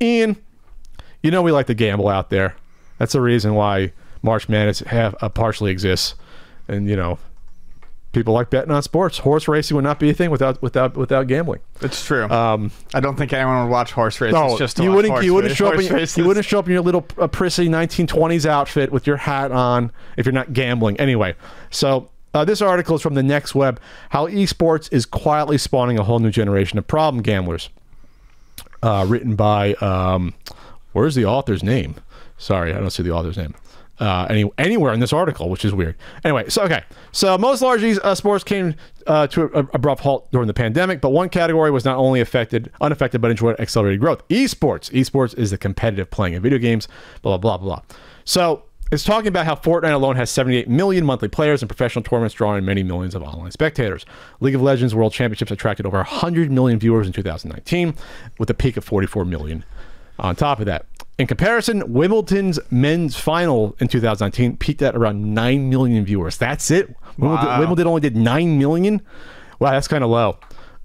Ian, you know we like to gamble out there. That's the reason why March Madness partially exists. And, you know, people like betting on sports. Horse racing would not be a thing without gambling. It's true. I don't think anyone would watch horse races. No, just to you watch wouldn't. You wouldn't show up in your little prissy 1920s outfit with your hat on if you're not gambling. Anyway, so this article is from the Next Web. How esports is quietly spawning a whole new generation of problem gamblers. Written by where's the author's name? Sorry, I don't see the author's name. Anywhere in this article, which is weird. Anyway, so most large sports came to an abrupt halt during the pandemic, but one category was not only unaffected, but enjoyed accelerated growth. Esports is the competitive playing of video games, blah, blah, blah, blah. So it's talking about how Fortnite alone has 78 million monthly players and professional tournaments drawing many millions of online spectators. League of Legends World Championships attracted over 100 million viewers in 2019, with a peak of 44 million on top of that. In comparison, Wimbledon's men's final in 2019 peaked at around 9 million viewers. That's it? Wow. Wimbledon only did 9 million? Wow, that's kind of low.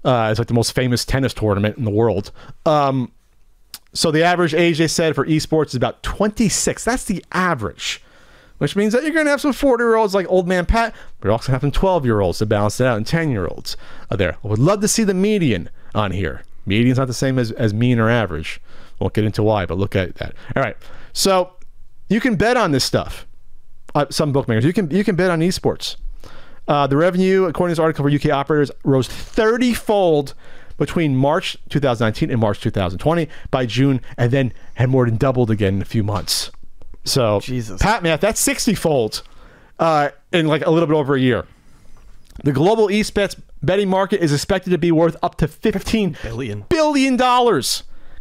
It's like the most famous tennis tournament in the world. So the average age, they said, for esports is about 26. That's the average, which means that you're going to have some 40-year-olds like Old Man Pat, but you're also going to have some 12-year-olds to balance it out, and 10-year-olds there. I would love to see the median on here. Median's not the same as mean or average. Won't get into why, but look at that. All right, so you can bet on this stuff. Some bookmakers, you can bet on esports. The revenue, according to this article, for UK operators rose 30-fold between March 2019 and March 2020. By June, and then had more than doubled again in a few months. So, Jesus, Pat math, that's 60-fold in like a little bit over a year. The global esports betting market is expected to be worth up to $15 billion.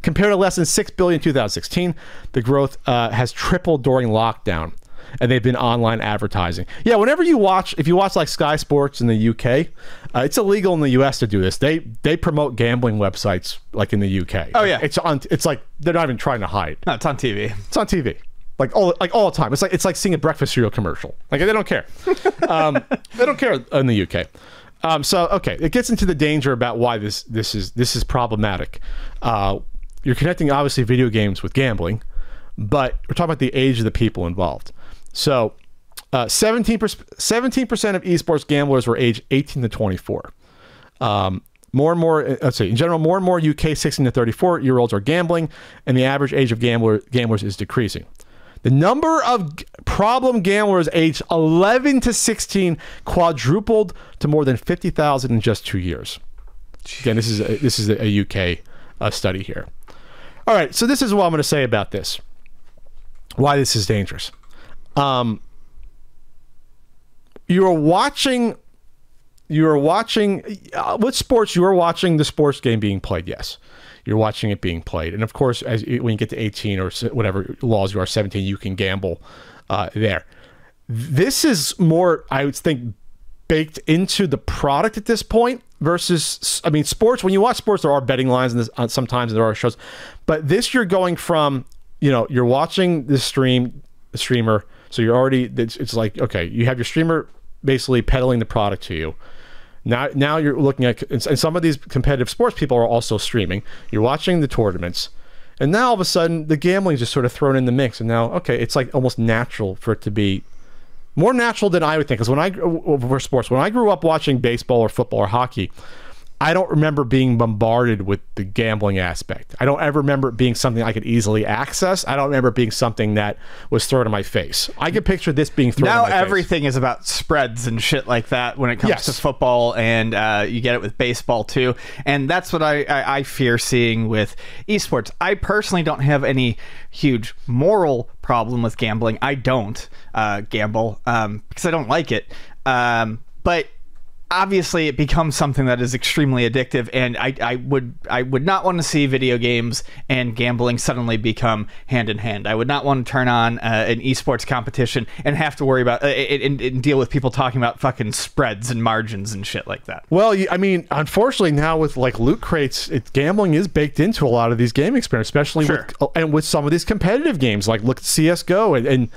Compared to less than $6 billion in 2016, the growth has tripled during lockdown, and they've been online advertising. Yeah, whenever you watch, if you watch like Sky Sports in the UK, it's illegal in the US to do this. They promote gambling websites like in the UK. Oh yeah, it's like they're not even trying to hide. No, it's on TV. It's on TV. Like all the time. It's like seeing a breakfast cereal commercial. Like they don't care. They don't care in the UK. So okay, it gets into the danger about why this is problematic. You're connecting, obviously, video games with gambling, but we're talking about the age of the people involved. So 17% of esports gamblers were aged 18 to 24. More and more, let's say, in general, more and more UK 16 to 34-year-olds are gambling, and the average age of gamblers is decreasing. The number of problem gamblers aged 11 to 16 quadrupled to more than 50,000 in just 2 years. Again, this is a UK study here. All right, so this is what I'm going to say about this. Why this is dangerous. You're watching with sports. You are watching the sports game being played. Yes, you're watching it being played, and of course, when you get to 18 or whatever laws you are 17, you can gamble there. This is more, I would think, baked into the product at this point. Versus, I mean, sports, when you watch sports, there are betting lines and sometimes there are shows, but this, you're going from, you know, you're watching the streamer, so you're already, it's like, okay, you have your streamer basically peddling the product to you. Now you're looking at, and some of these competitive sports people are also streaming. You're watching the tournaments, and now all of a sudden the gambling is just sort of thrown in the mix, and now, okay, it's like almost natural for it to be more natural than I would think. Because when I grew up watching baseball or football or hockey, I don't remember being bombarded with the gambling aspect. I don't ever remember it being something I could easily access. I don't remember it being something that was thrown in my face. I can picture this being thrown in my face. Now everything is about spreads and shit like that when it comes to football, and you get it with baseball too. And that's what I fear seeing with esports. I personally don't have any huge moral problem with gambling. I don't gamble because I don't like it. But obviously it becomes something that is extremely addictive, and I would not want to see video games and gambling suddenly become hand in hand. I would not want to turn on an esports competition and have to worry about and deal with people talking about fucking spreads and margins and shit like that. Well, I mean, unfortunately now with like loot crates, gambling is baked into a lot of these game experiences, especially with some of these competitive games. Like look at CSGO and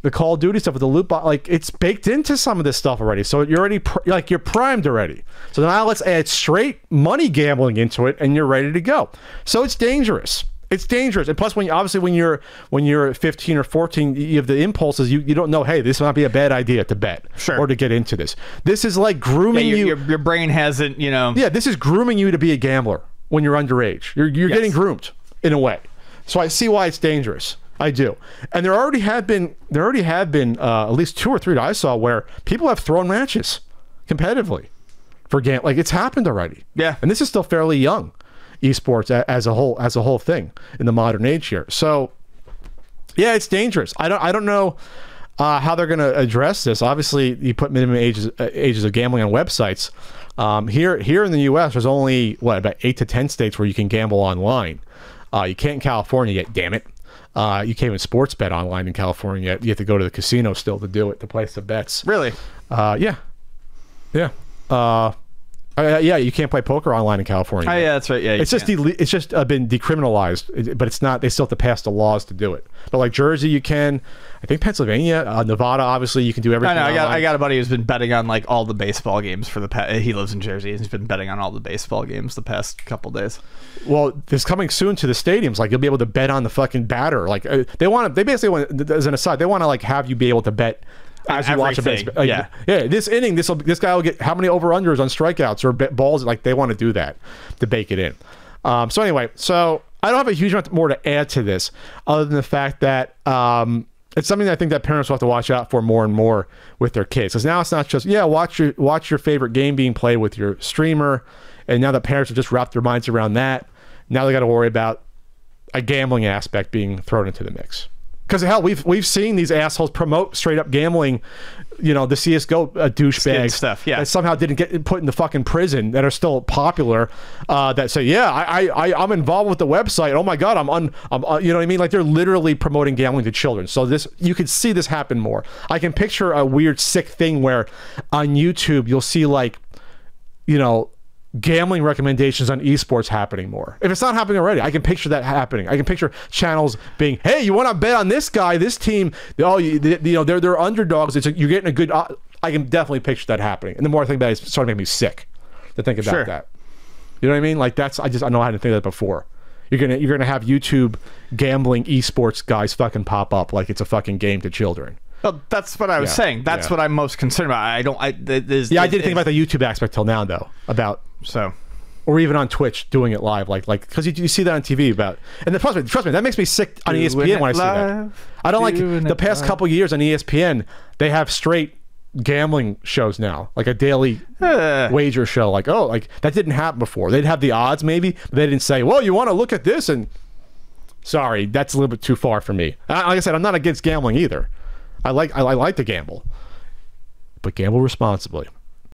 the Call of Duty stuff with the loot box, like it's baked into some of this stuff already. So you're already you're primed already. So now let's add straight money gambling into it, and you're ready to go. So it's dangerous. It's dangerous. And plus, when you're 15 or 14, you have the impulses. You don't know, hey, this might be a bad idea to bet or to get into this. This is like grooming you. Your brain hasn't, Yeah, this is grooming you to be a gambler when you're underage. You're getting groomed in a way. So I see why it's dangerous. I do. And there already have been at least 2 or 3 that I saw where people have thrown matches competitively for gambling. Like, it's happened already. Yeah. And this is still fairly young, esports as a whole thing in the modern age here. So yeah, it's dangerous. I don't know how they're going to address this. Obviously, you put minimum ages of gambling on websites. Here in the U.S., there's only about 8 to 10 states where you can gamble online. You can't in California yet. Damn it. You can't even sports bet online in California yet. You have to go to the casino still to do it, to place the bets. Really? Yeah. Yeah. Yeah, you can't play poker online in California. Oh, yeah, that's right. Yeah, it's just been decriminalized, but it's not. They still have to pass the laws to do it. But like Jersey, you can. I think Pennsylvania, Nevada, obviously, you can do everything. I got a buddy who's been betting on like all the baseball games for the past. He lives in Jersey. He's been betting on all the baseball games the past couple days. Well, this coming soon to the stadiums. Like, you'll be able to bet on the fucking batter. Like, they basically want, as an aside, they want to like have you be able to bet as you watch a baseball. Yeah. This inning, this guy will get how many over-unders on strikeouts or balls. Like, they want to do that to bake it in. So anyway, I don't have a huge amount more to add to this, other than the fact that it's something that I think that parents will have to watch out for more and more with their kids. Because now it's not just watch your favorite game being played with your streamer, and now the parents have just wrapped their minds around that. Now they got to worry about a gambling aspect being thrown into the mix. Because hell, we've seen these assholes promote straight up gambling, the CS:GO douchebags stuff, yeah, that somehow didn't get put in the fucking prison, that are still popular, that say, yeah, I'm involved with the website. Oh my god, I'm you know what I mean? Like, they're literally promoting gambling to children. So you could see this happen more. I can picture a weird sick thing where on YouTube you'll see like, gambling recommendations on esports happening more. If it's not happening already, I can picture that happening. I can picture channels being, hey, you want to bet on this guy, this team? They're underdogs. You're getting a good. I can definitely picture that happening. And the more I think about it, it's starting to make me sick to think about that. You know what I mean? Like, I know how to think of that before. You're gonna have YouTube gambling esports guys fucking pop up like it's a fucking game to children. Well, that's what I was saying. That's what I'm most concerned about. I didn't think about the YouTube aspect till now, though. Or even on Twitch doing it live, like because you see that on TV about. And trust me, that makes me sick on ESPN when I see that. I don't like the past couple years on ESPN. They have straight gambling shows now, like a daily wager show. Like, that didn't happen before. They'd have the odds maybe, but they didn't say, well, you want to look at this, and sorry, that's a little bit too far for me. Like I said, I'm not against gambling either. I like to gamble, but gamble responsibly.